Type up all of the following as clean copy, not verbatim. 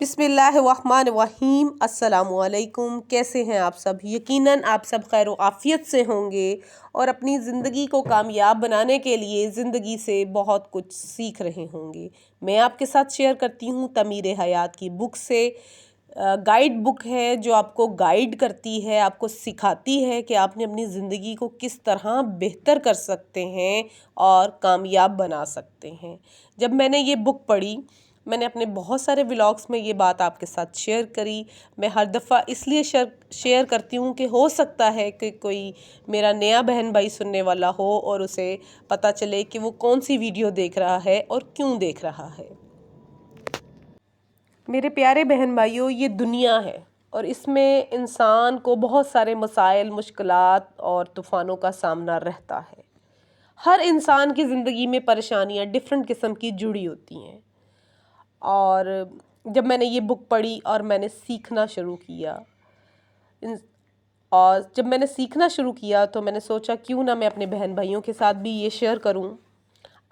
बिस्मिल्लाहिर्रहमानिर्रहीम। अस्सलामुअलैकुम। कैसे हैं आप सब? यकीनन आप सब खैर व आफ़ियत से होंगे और अपनी ज़िंदगी को कामयाब बनाने के लिए ज़िंदगी से बहुत कुछ सीख रहे होंगे। मैं आपके साथ शेयर करती हूँ तमीर हयात की बुक से। गाइड बुक है जो आपको गाइड करती है, आपको सिखाती है कि आपने अपनी ज़िंदगी को किस तरह बेहतर कर सकते हैं और कामयाब बना सकते हैं। जब मैंने ये बुक पढ़ी, मैंने अपने बहुत सारे व्लॉग्स में ये बात आपके साथ शेयर करी। मैं हर दफ़ा इसलिए शेयर करती हूँ कि हो सकता है कि कोई मेरा नया बहन भाई सुनने वाला हो और उसे पता चले कि वो कौन सी वीडियो देख रहा है और क्यों देख रहा है। मेरे प्यारे बहन भाइयों, ये दुनिया है और इसमें इंसान को बहुत सारे मसाइल, मुश्किलात और तूफ़ानों का सामना रहता है। हर इंसान की ज़िंदगी में परेशानियाँ डिफरेंट किस्म की जुड़ी होती हैं। और जब मैंने ये बुक पढ़ी और मैंने सीखना शुरू किया, और जब मैंने सीखना शुरू किया तो मैंने सोचा क्यों ना मैं अपने बहन भाइयों के साथ भी ये शेयर करूं।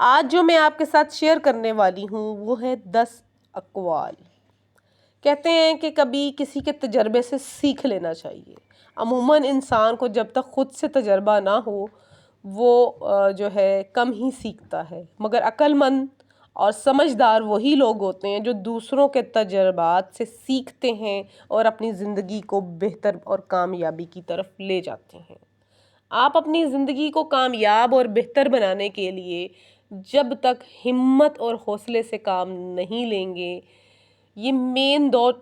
आज जो मैं आपके साथ शेयर करने वाली हूं वो है 10 अक़वाल। कहते हैं कि कभी किसी के तजर्बे से सीख लेना चाहिए। अमूमन इंसान को जब तक ख़ुद से तजर्बा ना हो वो जो है कम ही सीखता है, मगर अक्लमंद और समझदार वही लोग होते हैं जो दूसरों के तजर्बात से सीखते हैं और अपनी ज़िंदगी को बेहतर और कामयाबी की तरफ ले जाते हैं। आप अपनी ज़िंदगी को कामयाब और बेहतर बनाने के लिए जब तक हिम्मत और हौसले से काम नहीं लेंगे, ये मेन दो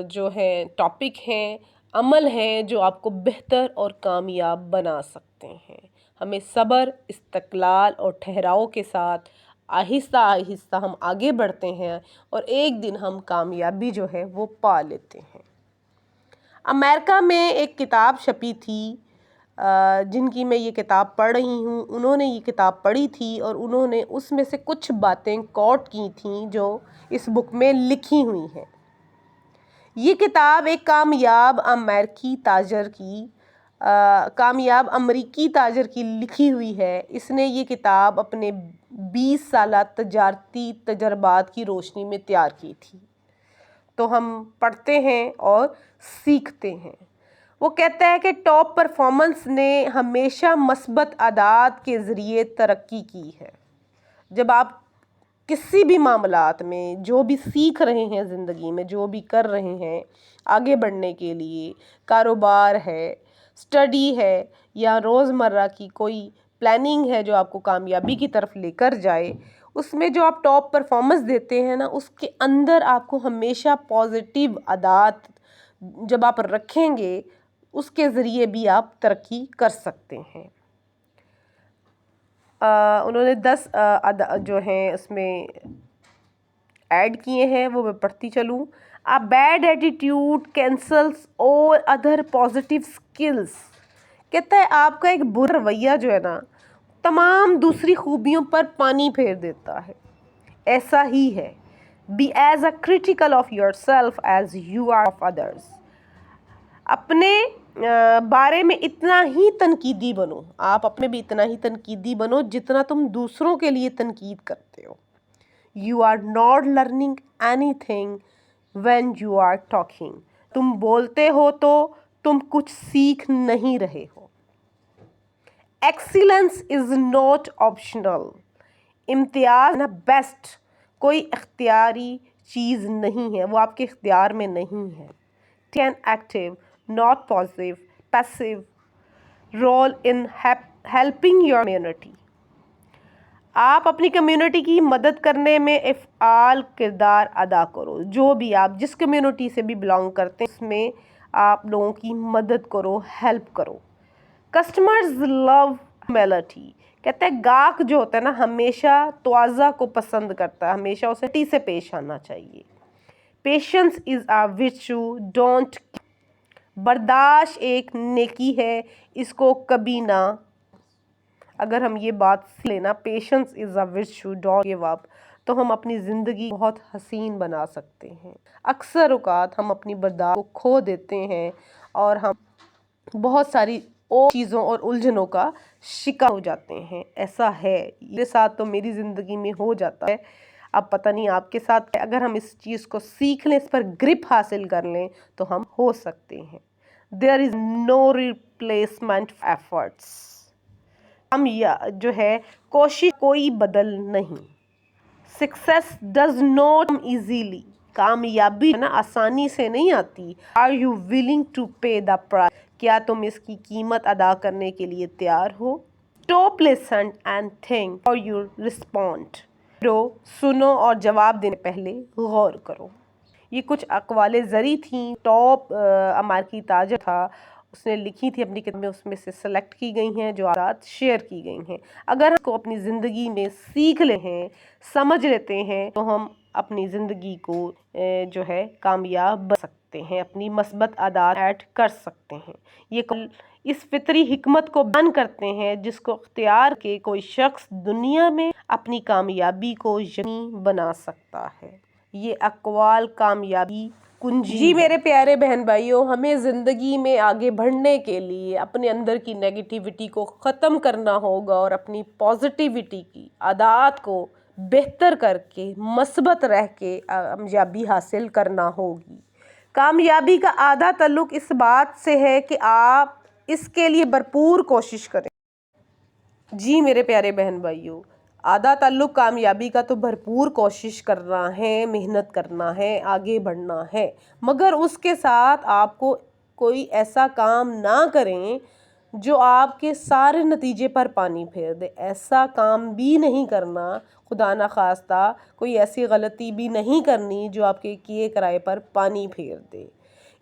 जो है टॉपिक हैं, अमल हैं जो आपको बेहतर और कामयाब बना सकते हैं। हमें सब्र, इस्तक़लाल और ठहराव के साथ आहिस्ता आहिस्ता हम आगे बढ़ते हैं और एक दिन हम कामयाबी जो है वो पा लेते हैं। अमेरिका में एक किताब छपी थी, जिनकी मैं ये किताब पढ़ रही हूँ, उन्होंने ये किताब पढ़ी थी और उन्होंने उसमें से कुछ बातें कोट की थीं जो इस बुक में लिखी हुई हैं। ये किताब एक कामयाब अमरीकी ताजर की लिखी हुई है। इसने ये किताब अपने 20 साला तजारती तजर्बात की रोशनी में तैयार की थी। तो हम पढ़ते हैं और सीखते हैं। वो कहता है कि टॉप परफॉर्मेंस ने हमेशा मस्बत आदात के ज़रिए तरक्की की है। जब आप किसी भी मामलात में जो भी सीख रहे हैं, ज़िंदगी में जो भी कर रहे हैं आगे बढ़ने के लिए, कारोबार है, स्टडी है या रोज़मर्रा की कोई प्लानिंग है जो आपको कामयाबी की तरफ लेकर जाए, उसमें जो आप टॉप परफॉर्मेंस देते हैं ना, उसके अंदर आपको हमेशा पॉजिटिव आदत जब आप रखेंगे उसके ज़रिए भी आप तरक्की कर सकते हैं। उन्होंने 10 जो हैं उसमें ऐड किए हैं, वो मैं पढ़ती चलूँ। अ बैड एटीट्यूड कैंसल्स और अदर पॉजिटिव स्किल्स। कहता है आपका एक बुरा रवैया जो है ना, तमाम दूसरी खूबियों पर पानी फेर देता है। ऐसा ही है। Be as a critical of yourself as you are of others. अपने बारे में इतना ही तनकीदी बनो, आप अपने भी इतना ही तनकीदी बनो जितना तुम दूसरों के लिए तनकीद करते हो। You are not learning anything when you are talking. तुम बोलते हो तो तुम कुछ सीख नहीं रहे हो। Excellence is not optional. इम्तियाज़ ना बेस्ट कोई इख्तियारी चीज़ नहीं है, वो आपके इख्तियार में नहीं है। Ten active not positive passive role in helping your community. आप अपनी कम्युनिटी की मदद करने में इफ़आल किरदार अदा करो। जो भी आप जिस कम्युनिटी से भी बिलोंग करते हैं उसमें आप लोगों की मदद करो, हेल्प करो। कस्टमर्स लव मेलिटी। कहते हैं गाहक जो होता है ना, हमेशा तवाज़ा को पसंद करता है, हमेशा उसे टी से पेश आना चाहिए। Patience is a विर्चू don't. बर्दाश्त एक नेकी है, इसको कभी ना। अगर हम ये बात लेना, patience is a विर्चू don't give up, तो हम अपनी ज़िंदगी बहुत हसीन बना सकते हैं। अक्सर औक़ात हम अपनी बर्दाश्त को खो देते हैं और हम बहुत सारी और चीज़ों और उलझनों का शिकार हो जाते हैं। ऐसा है, मेरे साथ तो मेरी ज़िंदगी में हो जाता है। اب پتہ نہیں آپ کے ساتھ، اگر ہم اس چیز کو سیکھ لیں، اس پر گرپ حاصل کر لیں تو ہم ہو سکتے ہیں۔ There is no replacement for efforts. ہم جو ہے کوشش کوئی بدل نہیں۔ Success does not come easily. کامیابی نا آسانی سے نہیں آتی۔ Are you willing to pay the price? کیا تم اس کی قیمت ادا کرنے کے لیے تیار ہو؟ Stop, listen and think before you respond. سنو اور جواب دینے پہلے غور کرو۔ یہ کچھ اقوال زری تھیں، ٹاپ امریکی تاجر تھا، اس نے لکھی تھی اپنی کتاب میں، اس میں سے سلیکٹ کی گئی ہیں جو آپ شیئر کی گئی ہیں۔ اگر ہم کو اپنی زندگی میں سیکھ لے ہیں، سمجھ لیتے ہیں تو ہم اپنی زندگی کو جو ہے کامیاب بن سکتے ہیں، اپنی مثبت عادات ایڈ کر سکتے ہیں۔ یہ اس فطری حکمت کو بیان کرتے ہیں جس کو اختیار کے کوئی شخص دنیا میں اپنی کامیابی کو یقینی بنا سکتا ہے۔ یہ اقوال کامیابی کنجی۔ جی میرے پیارے بہن بھائیوں، ہمیں زندگی میں آگے بڑھنے کے لیے اپنے اندر کی نیگیٹیوٹی کو ختم کرنا ہوگا اور اپنی پازیٹیوٹی کی عادات کو بہتر کر کے مثبت رہ کے کامیابی حاصل کرنا ہوگی۔ کامیابی کا آدھا تعلق اس بات سے ہے کہ آپ اس کے لیے بھرپور کوشش کریں۔ جی میرے پیارے بہن بھائیوں، آدھا تعلق کامیابی کا تو بھرپور کوشش کرنا ہے، محنت کرنا ہے، آگے بڑھنا ہے، مگر اس کے ساتھ آپ کو کوئی ایسا کام نہ کریں جو آپ کے سارے نتیجے پر پانی پھیر دے۔ ایسا کام بھی نہیں کرنا، خدا نخواستہ کوئی ایسی غلطی بھی نہیں کرنی جو آپ کے کیے کرائے پر پانی پھیر دے۔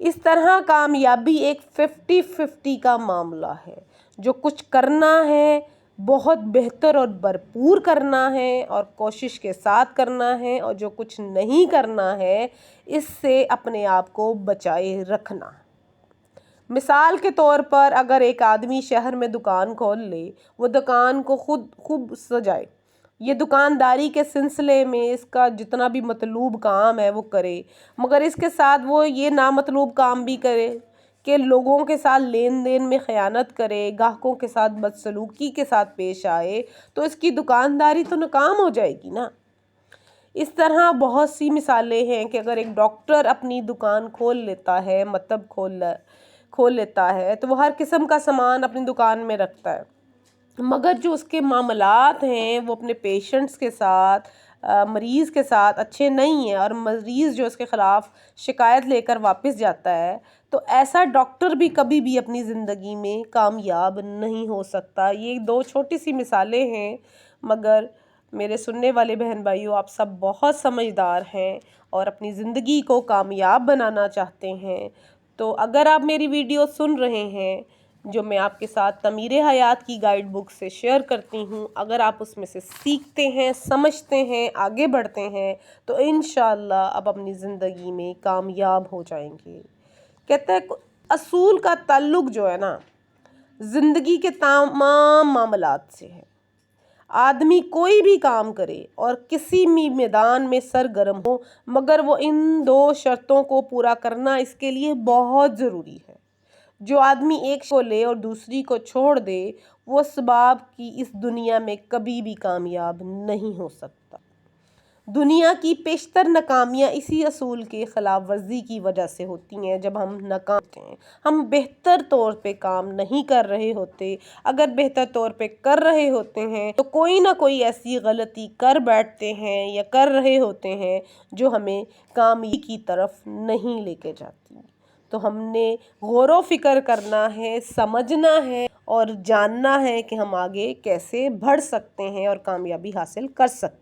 اس طرح کامیابی ایک 50-50 کا معاملہ ہے۔ جو کچھ کرنا ہے بہت بہتر اور بھرپور کرنا ہے اور کوشش کے ساتھ کرنا ہے، اور جو کچھ نہیں کرنا ہے اس سے اپنے آپ کو بچائے رکھنا۔ مثال کے طور پر اگر ایک آدمی شہر میں دکان کھول لے، وہ دکان کو خوب سجائے، یہ دکانداری کے سلسلے میں اس کا جتنا بھی مطلوب کام ہے وہ کرے، مگر اس کے ساتھ وہ یہ نامطلوب کام بھی کرے کہ لوگوں کے ساتھ لین دین میں خیانت کرے، گاہکوں کے ساتھ بدسلوکی کے ساتھ پیش آئے، تو اس کی دکانداری تو ناکام ہو جائے گی نا۔ اس طرح بہت سی مثالیں ہیں کہ اگر ایک ڈاکٹر اپنی دکان کھول لیتا ہے، مطلب کھول لیتا ہے تو وہ ہر قسم کا سامان اپنی دکان میں رکھتا ہے، مگر جو اس کے معاملات ہیں وہ اپنے پیشنٹس کے ساتھ، مریض کے ساتھ اچھے نہیں ہیں، اور مریض جو اس کے خلاف شکایت لے کر واپس جاتا ہے، تو ایسا ڈاکٹر بھی کبھی بھی اپنی زندگی میں کامیاب نہیں ہو سکتا۔ یہ دو چھوٹی سی مثالیں ہیں، مگر میرے سننے والے بہن بھائیوں، آپ سب بہت سمجھدار ہیں اور اپنی زندگی کو کامیاب بنانا چاہتے ہیں، تو اگر آپ میری ویڈیو سن رہے ہیں جو میں آپ کے ساتھ تعمیر حیات کی گائیڈ بک سے شیئر کرتی ہوں، اگر آپ اس میں سے سیکھتے ہیں، سمجھتے ہیں، آگے بڑھتے ہیں تو انشاءاللہ آپ اپنی زندگی میں کامیاب ہو جائیں گے۔ کہتے ہیں اصول کا تعلق جو ہے نا زندگی کے تمام معاملات سے ہے۔ آدمی کوئی بھی کام کرے اور کسی بھی میدان میں سرگرم ہو، مگر وہ ان دو شرطوں کو پورا کرنا اس کے لیے بہت ضروری ہے۔ جو آدمی ایک کو لے اور دوسری کو چھوڑ دے، وہ اسباب کی اس دنیا میں کبھی بھی کامیاب نہیں ہو سکتا۔ دنیا کی بیشتر ناکامیاں اسی اصول کے خلاف ورزی کی وجہ سے ہوتی ہیں۔ جب ہم ناکام ہوتے ہیں، ہم بہتر طور پہ کام نہیں کر رہے ہوتے، اگر بہتر طور پہ کر رہے ہوتے ہیں تو کوئی نہ کوئی ایسی غلطی کر بیٹھتے ہیں یا کر رہے ہوتے ہیں جو ہمیں کامیابی کی طرف نہیں لے کے جاتی۔ تو ہم نے غور و فکر کرنا ہے، سمجھنا ہے اور جاننا ہے کہ ہم آگے کیسے بڑھ سکتے ہیں اور کامیابی حاصل کر سکتے ہیں۔